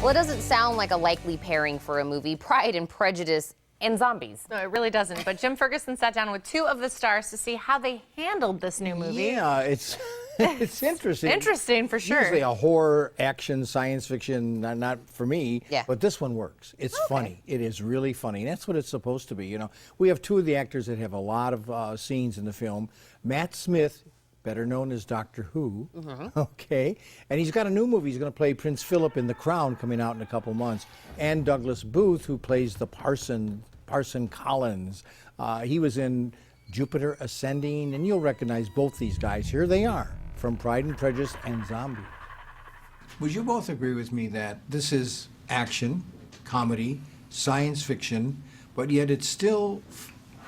Well, it doesn't sound like a likely pairing for a movie, Pride and Prejudice and Zombies. No, it really doesn't. But Jim Ferguson sat down with two of the stars to see how they handled this new movie. Yeah, it's interesting. Interesting, for sure. Usually a horror, action, science fiction, not for me. Yeah. But this one works. It's funny. It is really funny. And that's what it's supposed to be. You know, we have two of the actors that have a lot of scenes in the film. Matt Smith, better known as Doctor Who, okay? And he's got a new movie. He's going to play Prince Philip in The Crown coming out in a couple months. And Douglas Booth, who plays the Parson Collins. He was in Jupiter Ascending, and you'll recognize both these guys. Here they are from Pride and Prejudice and Zombies. Would you both agree with me that this is action, comedy, science fiction, but yet it still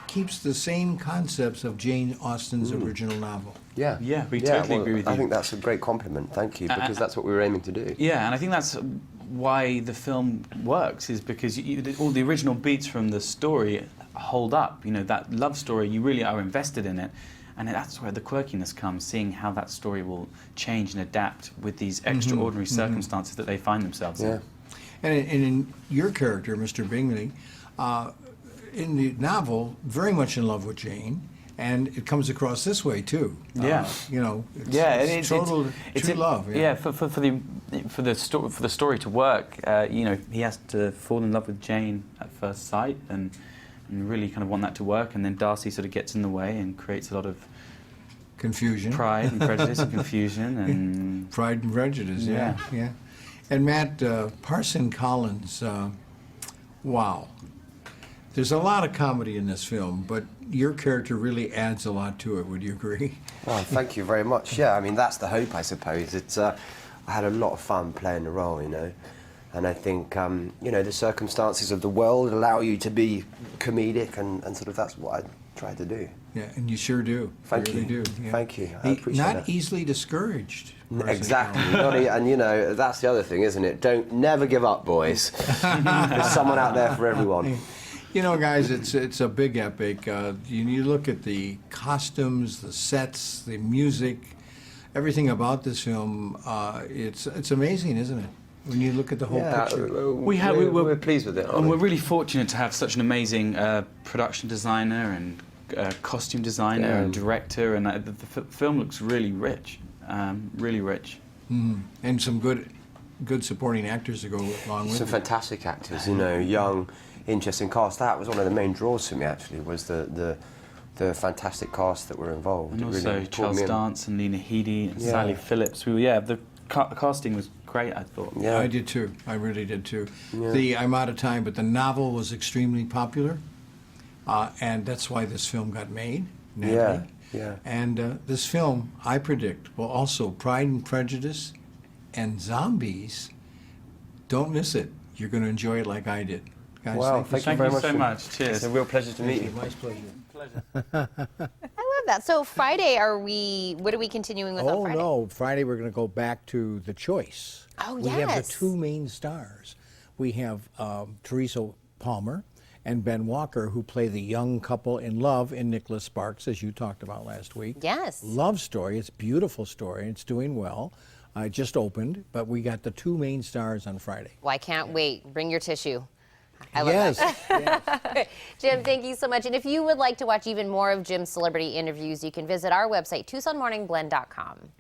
keeps the same concepts of Jane Austen's original novel? Yeah, we totally agree with you. I think that's a great compliment, thank you, because that's what we were aiming to do. Yeah, and I think that's why the film works, is because all the original beats from the story hold up. You know, that love story, you really are invested in it, and that's where the quirkiness comes, seeing how that story will change and adapt with these extraordinary circumstances that they find themselves in. And in your character, Mr. Bingley, in the novel, very much in love with Jane, and it comes across this way too. Yeah, you know, it's total true love. Yeah, for the story to work, you know, he has to fall in love with Jane at first sight, and really kind of want that to work, and then Darcy sort of gets in the way and creates a lot of confusion, pride and prejudice and confusion and Pride and Prejudice. Yeah. And Matt, Parson Collins, wow. There's a lot of comedy in this film, but your character really adds a lot to it. Would you agree? Well, thank you very much. Yeah, I mean, that's the hope, I suppose. It's I had a lot of fun playing the role, you know, and I think you know, the circumstances of the world allow you to be comedic, and sort of that's what I tried to do. Yeah, and you sure do. Thank you. Really do. Yeah. Thank you. I appreciate not that. easily discouraged. Exactly. And you know, that's the other thing, isn't it? Never give up, boys. There's someone out there for everyone. You know, guys, it's a big epic. You look at the costumes, the sets, the music, everything about this film. It's amazing, isn't it? When you look at the whole picture. We're pleased with it, aren't and we? we're really fortunate to have such an amazing production designer and costume designer and director, and the film looks really rich, really rich. And some good supporting actors to go along with it. Some fantastic actors, you know, young, interesting cast. That was one of the main draws for me, actually, was the fantastic cast that were involved. And it also really Charles Dance and Lena Headey and Sally Phillips. The casting was great, I thought. Yeah, I did too. I really did too. Yeah. I'm out of time, but the novel was extremely popular, and that's why this film got made. Natalie. Yeah. And this film, I predict, will also Pride and Prejudice and Zombies. Don't miss it. You're going to enjoy it like I did. Guys, wow, thank Thank you so much. Cheers. It's a real pleasure to meet you. My pleasure. I love that. So Friday, what are we continuing with on Friday? Oh, no. Friday, we're going to go back to The Choice. Oh, We have the two main stars. We have Teresa Palmer and Ben Walker, who play the young couple in love in Nicholas Sparks, as you talked about last week. Yes. Love story. It's a beautiful story. It's doing well. It just opened, but we got the two main stars on Friday. Well, I can't wait. Bring your tissue. I love that. Yes. Jim, thank you so much. And if you would like to watch even more of Jim's celebrity interviews, you can visit our website, TucsonMorningBlend.com.